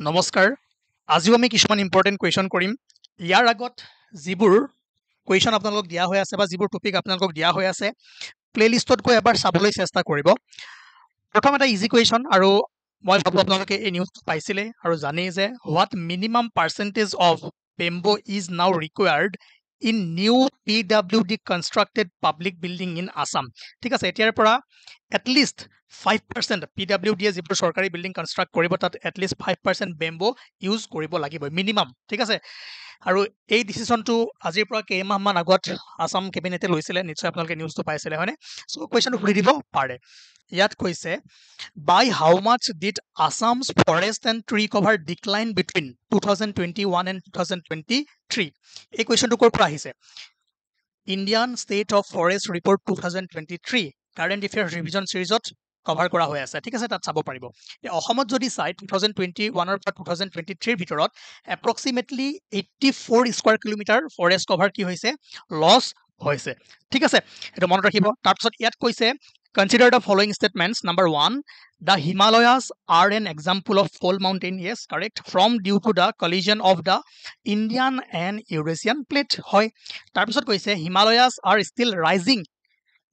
নমস্কাৰ আজিও আমি কিছুমান ইম্পৰ্টেণ্ট কুৱেশ্যন কৰিম ইয়াৰ আগত যিবোৰ কুৱেশ্যন আপোনালোকক দিয়া হৈ আছে বা যিবোৰ টপিক আপোনালোকক দিয়া হৈ আছে প্লেলিষ্টত গৈ এবাৰ চাবলৈ চেষ্টা কৰিব প্ৰথম এটা ইজি কুৱেশ্যন আৰু মই ভাবোঁ আপোনালোকে এই নিউজ পাইছিলে আৰু জানেই যে what minimum percentage of bamboo is now required in new PWD constructed public building in Assam ঠিক আছে এতিয়াৰ পৰা এটলিষ্ট 5% PWDয়ে যিবোৰ চৰকাৰী বিল্ডিং কনষ্ট্ৰাক্ট কৰিব তাত এটলিষ্ট 5% বেম্বো ইউজ কৰিব লাগিব মিনিমাম ঠিক আছে আৰু এই ডিচিশ্যনটো আজিৰ পৰা কেইমাহমান আগত আছাম কেবিনেটে লৈছিলে নিশ্চয় আপোনালোকে নিউজটো পাইছিলে হয়নে চ' কুৱেশ্যনটো সুধি দিব পাৰে ইয়াত কৈছে by how much did Assam's forest and tree cover decline between 2021 and 2023 এই কুৱেশ্যনটো ক'ৰ পৰা আহিছে Indian state of forest report 2023 current affairs revision চিৰিজত কভাৰ কৰা হৈ আছে ঠিক আছে তাত চাব পাৰিব অসমত যদি চাই 2021ৰ পৰা 2023ৰ ভিতৰত approximately 84 square kilometre forest cover কি হৈছে লছ হৈছে ঠিক আছে এইটো মনত ৰাখিব তাৰপিছত ইয়াত কৈছে Consider the following statements. Number 1, the Himalayas are an example of fall mountain. Yes, correct. From due to the collision of the Indian and Eurasian plate. হয় তাৰপিছত কৈছে Himalayas are still rising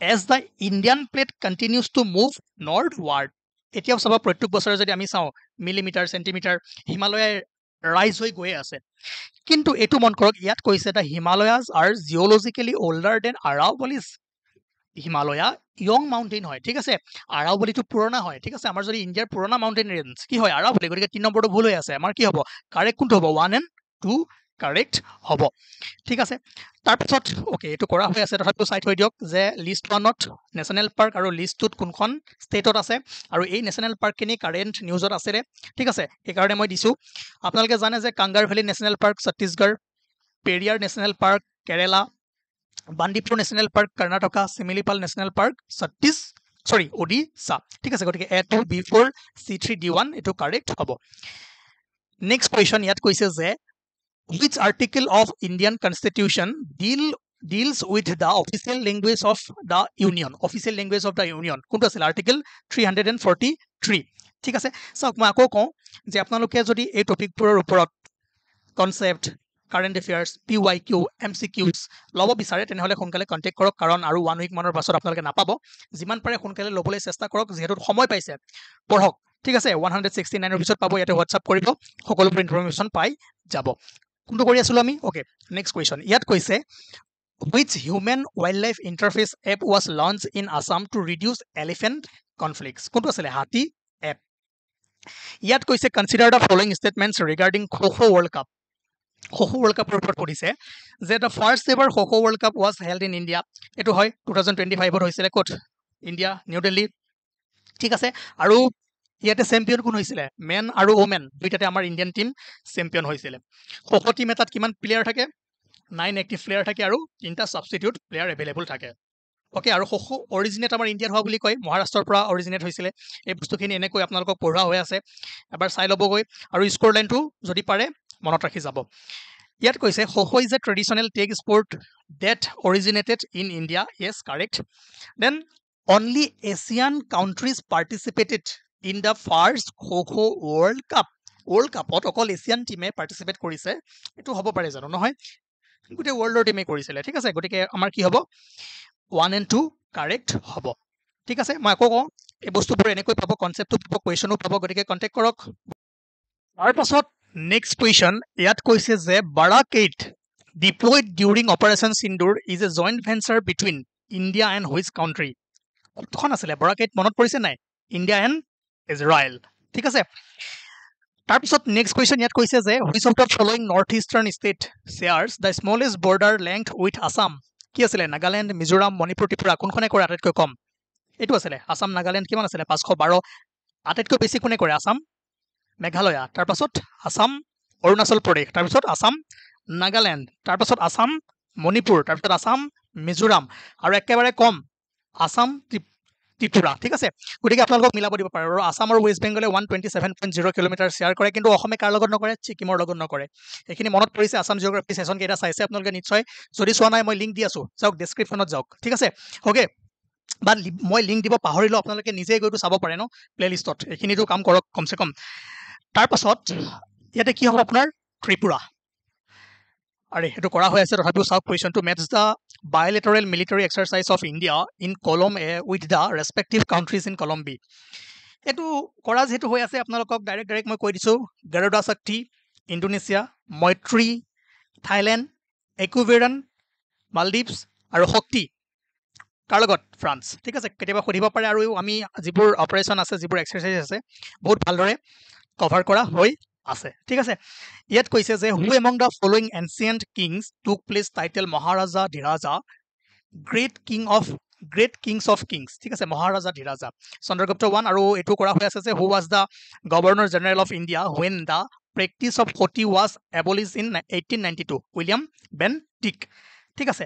as the Indian plate continues to move northward. এতিয়াও চাব প্ৰত্যেক বছৰে যদি আমি চাওঁ মিলিমিটাৰ চেণ্টিমিটাৰ হিমালয় ৰাইজ হৈ গৈ আছে কিন্তু এইটো মন কৰক ইয়াত কৈছে the Himalayas are geologically older than Aravallis. Himalaya young mountain হয় ঠিক আছে আৰাৱলীটো পুৰণা হয় ঠিক আছে আমাৰ যদি ইণ্ডিয়াৰ পুৰণা মাউণ্টেইন ৰেঞ্জ কি হয় আৰাৱলী গতিকে 3 নম্বৰটো ভুল হৈ আছে আমাৰ কি হ'ব কাৰেক্ট কোনটো হ'ব 1 and 2 কাৰেক্ট হ'ব ঠিক আছে তাৰপিছত ওকে এইটো কৰা হৈ আছে তথাপিও চাই থৈ দিয়ক যে লিষ্ট 1ত নেশ্যনেল পাৰ্ক আৰু লিষ্ট 2ত কোনখন ষ্টেটত আছে আৰু এই নেশ্যনেল পাৰ্কখিনি কাৰেণ্ট নিউজত আছেৰে ঠিক আছে সেইকাৰণে মই দিছোঁ আপোনালোকে জানে যে Kanger valley national park Chhattisgarh Periyar national park Kerala Bandipur national park Karnataka Simlipal national park Odisha ঠিক আছে গতিকে A2 B4 C3 D1 এইটো কাৰেক্ট হ'ব নেক্সট কুৱেশ্যন ইয়াত কৈছে যে which article of Indian Constitution deals with the official language of the union কোনটো আছিল আৰ্টিকেল 343 ঠিক আছে চাওক মই আকৌ কওঁ যে আপোনালোকে যদি এই টপিকবোৰৰ ওপৰত concept current affairs PYQ MCQs ল'ব বিচাৰে তেনেহ'লে সোনকালে কণ্টেক্ট কৰক কাৰণ আৰু 1 উইক মানৰ পাছত আপোনালোকে নাপাব যিমান পাৰে সোনকালে ল'বলৈ চেষ্টা কৰক যিহেতু সময় পাইছে পঢ়ক ঠিক আছে 169ৰ পিছত পাব ইয়াতে হোৱাটছআপ কৰিব সকলোবোৰ ইনফৰমেশ্যন পাই যাব কোনটো কৰি আছিলোঁ আমি ওকে নেক্সট কুৱেশ্যন ইয়াত কৈছে which human wildlife interface app was launched in Assam to reduce elephant conflicts কোনটো আছিলে হাতী এপ ইয়াত কৈছে consider the following statements regarding Kho-Kho World Cup Kho-Kho World Cup report কৰিছে যে the first ever Kho-Kho World Cup was held in India এটো হয় 2025 হৈছিলে কোট ইন্ডিয়া নিউ দিল্লী ঠিক আছে আৰু ইয়াতে চেম্পিয়ন কোন হৈছিলে মেন আৰু ওমেন দুইটাতে আমাৰ ইন্ডিয়ান টিম চেম্পিয়ন হৈছিলে Kho-Kho টিম এটাত কিমান প্লেয়াৰ থাকে 9 এক্টিভ প্লেয়াৰ থাকে আৰু 3টা সাবস্টিটিউট প্লেয়াৰ এভেইলেবল থাকে ওকে আৰু Kho-Kho অৰিজিনেট আমাৰ ইণ্ডিয়াত হোৱা বুলি কয় মহাৰাষ্ট্ৰৰ পৰা অৰিজিনেট হৈছিলে এই বস্তুখিনি এনেকৈ আপোনালোকক পঢ়া হৈ আছে এবাৰ চাই ল'বগৈ আৰু স্কোৰ লাইনটো যদি পাৰে মনত ৰাখি যাব ইয়াত কৈছে Kho-Kho is a traditional tag sport that originated in India yes correct then only Asian countries participated in the first Kho-Kho World Cup ত অকল এছিয়ান টিমে পাৰ্টিচিপেট কৰিছে এইটো হ'ব পাৰে জানো নহয় গোটেই ৱৰ্ল্ডৰ টিমে কৰিছিলে ঠিক আছে গতিকে আমাৰ কি হ'ব 1 and 2 কাৰেক্ট হ'ব ঠিক আছে মই আকৌ কওঁ এই বস্তুবোৰ এনেকৈ পাব কনচেপ্টটো পাব কুৱেশ্যনো পাব গতিকে কণ্টেক্ট কৰক তাৰপাছত নেক্সট কুৱেশ্যন ইয়াত কৈছে যে Barak eight deployed during operation Sindoor is a joint venture between India and which country কোনখন আছিলে বাৰাকেইট মনত পৰিছে নাই ইণ্ডিয়া এণ্ড ইজৰাইল ঠিক আছে তাৰপিছত নেক্সট কুৱেশ্যন ইয়াত কৈছে যে which of the following north eastern state shares the smallest border length with Assam কি আছিলে নাগালেণ্ড মিজোৰাম মণিপুৰ ত্ৰিপুৰা কোনখনে কৰে আটাইতকৈ কম এইটো আছিলে আছাম নাগালেণ্ড কিমান আছিলে 512 আটাইতকৈ বেছি কোনে কৰে আছাম মেঘালয়া তাৰপাছত আছাম অৰুণাচল প্ৰদেশ তাৰপিছত আছাম নাগালেণ্ড তাৰপাছত আছাম মণিপুৰ তাৰপিছত আছাম মিজোৰাম আৰু একেবাৰে কম আছাম ত্ৰিপুৰা ঠিক আছে গতিকে আপোনালোকক মিলাব দিব পাৰে আৰু আছাম আৰু ৱেষ্ট বেংগলে 127.0 কিলোমিটাৰ শ্বেয়াৰ কৰে কিন্তু অসমে কাৰ লগত নকৰে ছিকিমৰ লগত নকৰে এইখিনি মনত পৰিছে আছাম জিঅ'গ্ৰাফি সেশন কেইটা চাইছে আপোনালোকে নিশ্চয় যদি চোৱা নাই মই লিংক দি আছোঁ যাওক ডেছক্ৰিপশ্যনত যাওক ঠিক আছে ওকে বা মই লিংক দিব পাহৰিলোঁ আপোনালোকে নিজেই গৈতো চাব পাৰে ন প্লেলিষ্টত এইখিনিতো কাম কৰক কমচে কম তাৰ পাছত ইয়াতে কি হ'ব আপোনাৰ ত্ৰিপুৰা আৰে সেইটো কৰা হৈ আছে তথাপিও চাওক কুৱেশ্যনটো matches the bilateral military exercise of India in Colomb with the respective countries in Colomb B এইটো কৰা যেহেতু হৈ আছে আপোনালোকক ডাইৰেক্ট মই কৈ দিছোঁ গাৰুডা শক্তি ইণ্ডোনেছিয়া মৈত্ৰী থাইলেণ্ড একুভেৰন মালদ্বীপছ আৰু শক্তি কাৰ লগত ফ্ৰান্স ঠিক আছে কেতিয়াবা সুধিব পাৰে আৰু আমি যিবোৰ অপাৰেশ্যন আছে যিবোৰ এক্সাৰচাইজ আছে বহুত ভালদৰে কভাৰ কৰা হৈ আছে ঠিক আছে ইয়াত কৈছে যে who among the following ancient kings took place title Maharaja Dhiraja great kings of kings ঠিক আছে মহাৰাজা ধীৰাজা চন্দ্ৰগুপ্ত 1 আৰু এইটো কৰা হৈ আছে যে who was the governor general of India when the practice of Sati was abolish in 1892 William Bentinck ঠিক আছে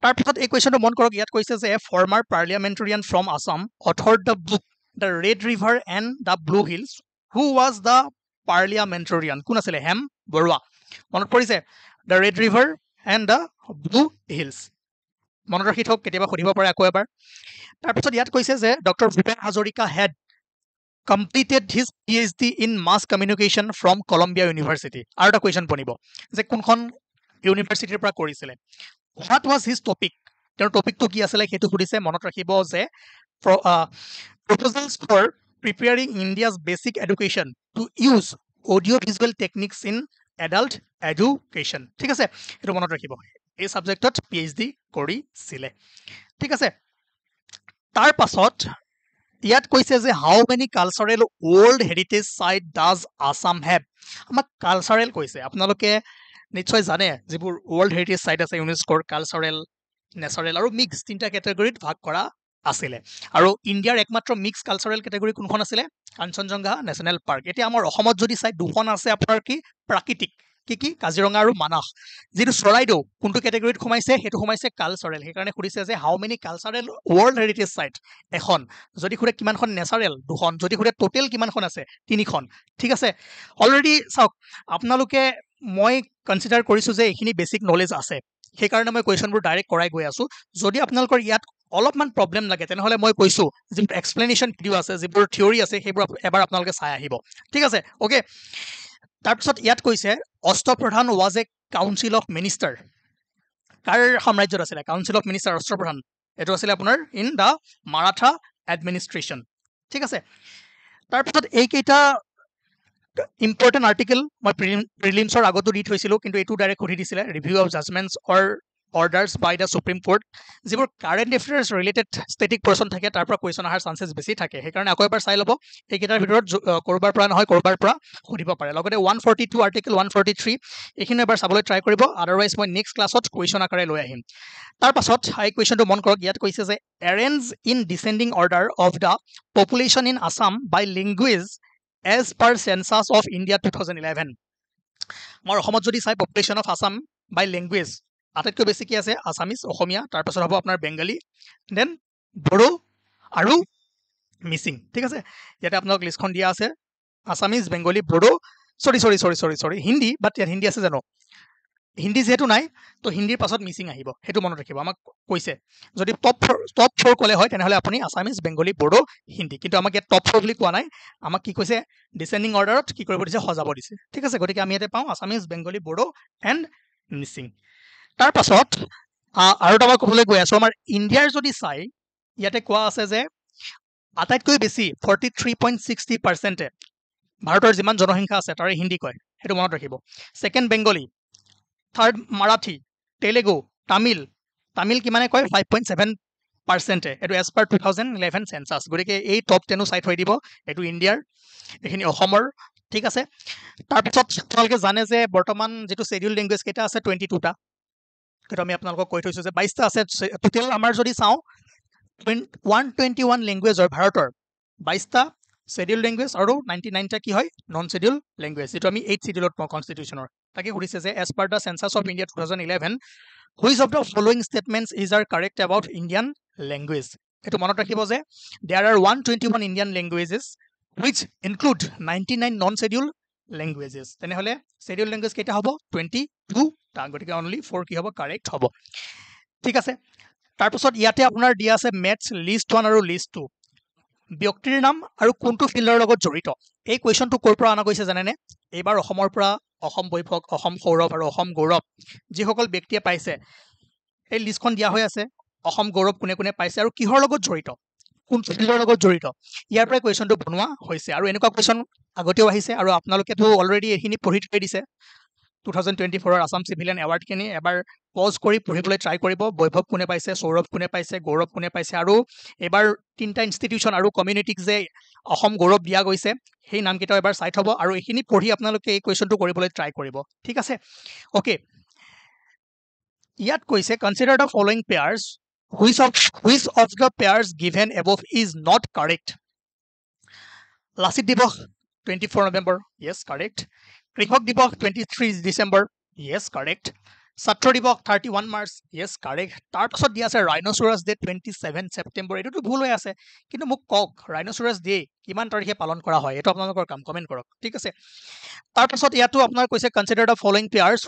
তাৰপিছত এই কুৱেশ্যনটো মন কৰক ইয়াত কৈছে যে former parliamentarian from Assam author the book the red river and the blue hills who was the parliamentarian কোন আছিলে হেম বৰুৱা মনত পৰিছে the red river and the blue hills মনত ৰাখি থওক কেতিয়াবা সুধিব পাৰে আকৌ এবাৰ তাৰপিছত ইয়াত কৈছে যে doctor Bhupen Hazarika head completed his PhD in mass communication from Columbia University আৰু এটা কুৱেশ্যন বনিব যে কোনখন ইউনিভাৰ্চিটিৰ পৰা কৰিছিলে what was his topic তেওঁৰ টপিকটো কি আছিলে সেইটো সুধিছে মনত ৰাখিব যে proposals for preparing India's basic education to use audio visual techniques in adult education ঠিক আছে সেইটো মনত ৰাখিব এই সাবজেক্টত PhD কৰিছিলে ঠিক আছে তাৰ পাছত ইয়াত কৈছে যে how many cultural world heritage site does Assam have আমাক কালচাৰেল কৈছে আপোনালোকে নিশ্চয় জানে যিবোৰ ৱৰ্ল্ড হেৰিটেজ চাইট আছে ইউনেস্কোৰ কালচাৰেল নেচাৰেল আৰু মিক্স তিনিটা কেটেগৰীত ভাগ কৰা আছিলে আৰু ইণ্ডিয়াৰ একমাত্ৰ মিক্স কালচাৰেল কেটেগৰী কোনখন আছিলে কাঞ্চনজংঘা নেশ্যনেল পাৰ্ক এতিয়া আমাৰ অসমত যদি চাই দুখন আছে আপোনাৰ কি প্ৰাকৃতিক কি কাজিৰঙা আৰু মানাস যিটো চৰাইদেউ কোনটো কেটেগৰীত সোমাইছে সেইটো সোমাইছে কালচাৰেল সেইকাৰণে সুধিছে যে how many cultural world heritage চাইট এখন যদি সুধে কিমানখন নেচাৰেল দুখন যদি সুধে টোটেল কিমানখন আছে তিনিখন ঠিক আছে অলৰেডি চাওক আপোনালোকে মই কনচিডাৰ কৰিছোঁ যে এইখিনি বেছিক নলেজ আছে সেইকাৰণে মই কুৱেশ্যনবোৰ ডাইৰেক্ট কৰাই গৈ আছোঁ যদি আপোনালোকৰ ইয়াত অলপমান প্ৰব্লেম লাগে তেনেহ'লে মই কৈছোঁ যিবোৰ এক্সপ্লেনেশ্যন ভিডিঅ' আছে যিবোৰ থিয়ৰী আছে সেইবোৰ এবাৰ আপোনালোকে চাই আহিব ঠিক আছে অ'কে তাৰপিছত ইয়াত কৈছে Ashtapradhan was a council of minister কাৰ সাম্ৰাজ্যত আছিলে কাউন্সিল অফ মিনিষ্টাৰ অষ্টপ্ৰধান এইটো আছিলে আপোনাৰ ইন দ্য মাৰাঠা এডমিনিষ্ট্ৰেশ্যন ঠিক আছে তাৰপিছত এইকেইটা ইম্পৰ্টেণ্ট আৰ্টিকেল মই প্ৰিলিমছৰ আগতো দি থৈছিলোঁ কিন্তু এইটো ডাইৰেক্ট সুধি দিছিলে review of judgments or orders by the supreme court যিবোৰ current affairs related static portion থাকে তাৰ পৰা কুৱেশ্যন অহাৰ চান্সেছ বেছি থাকে সেইকাৰণে আকৌ এবাৰ চাই ল'ব এইকেইটাৰ ভিতৰত ক'ৰবাৰ পৰা নহয় ক'ৰবাৰ পৰা সুধিব পাৰে লগতে 142 আৰ্টিকেল 143 এইখিনি এবাৰ চাবলৈ ট্ৰাই কৰিব আদাৰৱাইজ মই নেক্সট ক্লাছত কুৱেশ্যন আকাৰে লৈ আহিম তাৰ পাছত এই কুৱেশ্যনটো মন কৰক ইয়াত কৈছে যে arrange in descending order of the population in Assam by language as per census of India 2011 আমাৰ অসমত যদি চাই population of Assam by language আটাইতকৈ বেছি কি আছে আছামিজ অসমীয়া তাৰপাছত হ'ব আপোনাৰ বেংগলী দেন বড়ো আৰু মিচিং ঠিক আছে ইয়াতে আপোনালোক লিষ্টখন দিয়া আছে আছামিজ বেংগলী বড়ো চৰি হিন্দী বাট ইয়াত হিন্দী আছে জানো হিন্দী যিহেতু নাই তো হিন্দীৰ পাছত মিচিং আহিব সেইটো মনত ৰাখিব আমাক কৈছে যদি টপ ফ'ৰ ক'লে হয় তেনেহ'লে আপুনি আছামিজ বেংগলী বড়ো হিন্দী কিন্তু আমাক ইয়াত টপ 4 বুলি কোৱা নাই আমাক কি কৈছে ডিচেণ্ডিং অৰ্ডাৰত কি কৰিব দিছে সজাব দিছে ঠিক আছে গতিকে আমি ইয়াতে পাওঁ আছামিজ বেংগলী বড়ো এণ্ড মিচিং তাৰ পাছত আৰু এটা মই ক'বলৈ গৈ আছোঁ আমাৰ ইণ্ডিয়াৰ যদি চাই ইয়াতে কোৱা আছে যে আটাইতকৈ বেছি 43.60% ভাৰতৰ যিমান জনসংখ্যা আছে তাৰে হিন্দী কয় সেইটো মনত ৰাখিব ছেকেণ্ড বেংগলী থাৰ্ড মাৰাঠী তেলেগু তামিল কিমানে কয় 5.7% এইটো এজ পাৰ 2011 চেঞ্চাছ গতিকে এই টপ 10 চাই থৈ দিব এইটো ইণ্ডিয়াৰ এইখিনি অসমৰ ঠিক আছে তাৰপিছত আপোনালোকে জানে যে বৰ্তমান যিটো শ্বেডিউল লেংগুৱেজ কেইটা আছে 22টা কিন্তু আমি আপোনালোকক কৈ থৈছোঁ যে 22টা আছে টোটেল আমাৰ যদি চাওঁ 121 লেংগুৱেজৰ ভাৰতৰ 22টা শ্বেডিউল লেংগুৱেজ আৰু 99টা কি হয় নন শ্বেডিউল লেংগুৱেজ যিটো আমি 8th শ্বেডিউলত পাওঁ কনষ্টিটিউশ্যনৰ তাকে সুধিছে যে as per the census of India 2011 which of the following statements is are correct about Indian language এইটো মনত ৰাখিব যে there are 121 Indian languages which include 99 non schedule languages তেনেহ'লে শ্বেডিউল লেংগুৱেজ কেইটা হ'ব 22টা গতিকে অনলি 4 কি হ'ব কাৰেক্ট হ'ব ঠিক আছে তাৰপিছত ইয়াতে আপোনাৰ দিয়া আছে মেথছ লিষ্ট 1 আৰু লিষ্ট 2 ব্যক্তিৰ নাম আৰু কোনটো ফিল্ডৰ লগত জড়িত এই কুৱেশ্যনটো ক'ৰ পৰা অনা গৈছে জানেনে এইবাৰ অসমৰ পৰা অসম বৈভৱ অসম সৌৰভ আৰু অসম গৌৰৱ যিসকল ব্যক্তিয়ে পাইছে এই লিষ্টখন দিয়া হৈ আছে অসম গৌৰৱ কোনে কোনে পাইছে আৰু কিহৰ লগত জড়িত কোনটো ফিল্ডৰ লগত জড়িত ইয়াৰ পৰাই কুৱেশ্যনটো বনোৱা হৈছে আৰু এনেকুৱা কুৱেশ্যন আগতেও আহিছে আৰু আপোনালোকেতো অলৰেডি এইখিনি পঢ়ি থৈ দিছে 2024 আসাম চিভিলিয়ান এৱাৰ্ডখিনি এবাৰ পজ কৰি পঢ়িবলৈ ট্ৰাই কৰিব বৈভৱ কোনে পাইছে সৌৰভ কোনে পাইছে গৌৰৱ কোনে পাইছে আৰু এবাৰ তিনিটা ইনষ্টিটিউশ্যন আৰু কমিউনিটিক যে অসম গৌৰৱ দিয়া গৈছে সেই নামকেইটাও এবাৰ চাই থ'ব আৰু এইখিনি পঢ়ি আপোনালোকে এই কুৱেশ্যনটো কৰিবলৈ ট্ৰাই কৰিব ঠিক আছে অ'কে ইয়াত কৈছে consider the following pairs which of the pairs given above is not correct Lachit দিৱস 24 November yes correct কৃষক দিৱস 23 December yes correct ছাত্ৰ দিৱস 31 March yes correct তাৰ পাছত দিয়া আছে ৰাইন'চৰাছ ডে 27 September এটোতো ভুল হৈ আছে কিন্তু মোক কক ৰাইন'চৰাছ ডে কিমান তাৰিখে পালন কৰা হয় এটো আপোনালোকৰ কাম কমেন্ট কৰক ঠিক আছে তাৰ পাছত ইয়াতো আপোনাৰ কৈছে consider the following pairs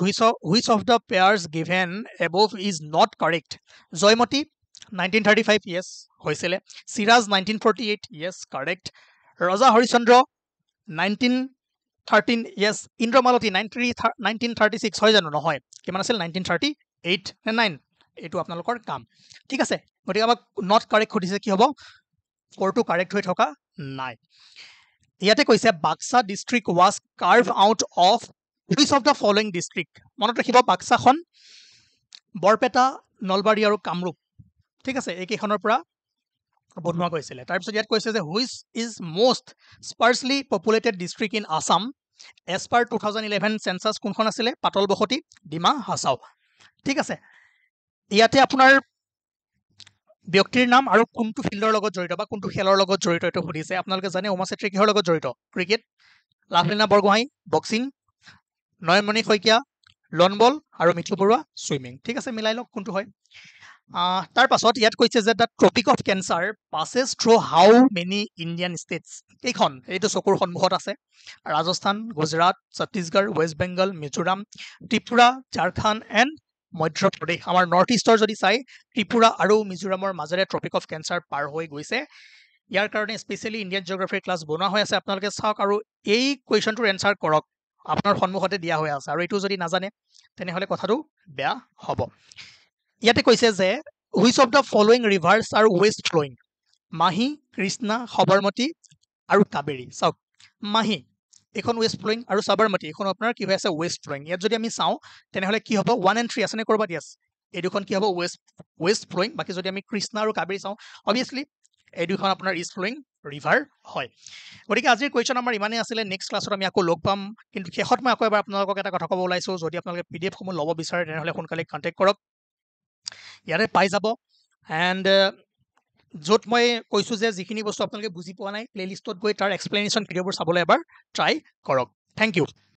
which of the pairs given above is not correct Joymoti 1935 yes হৈছিলে সিৰাজ 1948 yes correct ৰজা হৰিচন্দ্ৰ 1913 yes ইন্দ্ৰমালতী 1936 হয় জানো নহয় কিমান আছিল 1938 নে 9 এটো আপোনালোকৰ কাম ঠিক আছে গতিকে আমাক নট কাৰেক্ট খুদিছে কি হ'ব ফৰটো কাৰেক্ট হৈ থকা নাই ইয়াতে কৈছে Baksa district was curve out of which of the following district মনত ৰাখিব বাক্সাখন বৰপেটা নলবাৰী আৰু কামৰূপ ঠিক আছে এইকেইখনৰ পৰা বনোৱা গৈছিলে তাৰ পিছত ইয়াত কৈছে যে which is most sparsely populated district in Assam as per 2011 census কোনখন আছিলে পাতলবখতি ডিমা হাছাও ঠিক আছে ইয়াতে আপোনাৰ ব্যক্তিৰ নাম আৰু কোনটো ফিল্ডৰ লগত জড়িত বা কোনটো খেলৰ লগত জড়িত এটো সুধিছে আপোনালোকে জানে উমা চেত্ৰী কিহৰ লগত জড়িত cricket Lovlina Borgohain boxing Nayanmoni Saikia lawn ball আৰু মিঠু বৰুৱা সুইমিং ঠিক আছে মিলাই লওক কোনটো হয় তাৰ পাছত ইয়াত কৈছে যে the tropic of cancer passes through how many Indian states এইখন এইটো চকুৰ সন্মুখত আছে ৰাজস্থান গুজৰাট ছত্তীশগড় ৱেষ্ট বেংগল মিজোৰাম ত্ৰিপুৰা ঝাৰখণ্ড এণ্ড মধ্যপ্ৰদেশ আমাৰ নৰ্থ ইষ্টৰ যদি চাই ত্ৰিপুৰা আৰু মিজোৰামৰ মাজেৰে ট্ৰপিক অফ কেঞ্চাৰ পাৰ হৈ গৈছে ইয়াৰ কাৰণে স্পেচিয়েলি ইণ্ডিয়ান জিঅ'গ্ৰাফিৰ ক্লাছ বনোৱা হৈ আছে আপোনালোকে চাওক আৰু এই কুৱেশ্যনটোৰ এনচাৰ কৰক আপোনাৰ সন্মুখতে দিয়া হৈ আছে আৰু এইটো যদি নাজানে তেনেহ'লে কথাটো বেয়া হ'ব ইয়াতে কৈছে যে which of the following rivers are west flowing মাহি কৃষ্ণা সবৰমতী আৰু কাবেৰী চাওক মাহি এখন ৱেষ্ট ফ্লোয়িং আৰু সবৰমতী এখন আপোনাৰ কি হৈ আছে ৱেষ্ট ফ্লোয়িং ইয়াত যদি আমি চাওঁ তেনেহ'লে কি হ'ব 1 and 3 আছে নে কৰবাত ইয়াছ এই দুখন কি হ'ব ৱেষ্ট ফ্লোয়িং বাকি যদি আমি কৃষ্ণা আৰু কাবেৰী চাওঁ অবভিয়াছলি এই দুখন আপোনাৰ ইষ্ট ফ্লোয়িং ৰিভাৰ হয় গতিকে আজিৰ কুৱেশ্যন আমাৰ ইমানেই আছিলে নেক্সট ক্লাছত আমি আকৌ লগ পাম কিন্তু শেষত মই আকৌ এবাৰ আপোনালোকক এটা কথা ক'ব ওলাইছোঁ যদি আপোনালোকে PDF সমূহ ল'ব বিচাৰে তেনেহ'লে সোনকালে কণ্টেক্ট কৰক ইয়াৰে পাই যাব এণ্ড য'ত মই কৈছোঁ যে যিখিনি বস্তু আপোনালোকে বুজি পোৱা নাই প্লেলিষ্টত গৈ তাৰ এক্সপ্লেনেশ্যন ভিডিঅ'বোৰ চাবলৈ এবাৰ ট্ৰাই কৰক থেংক ইউ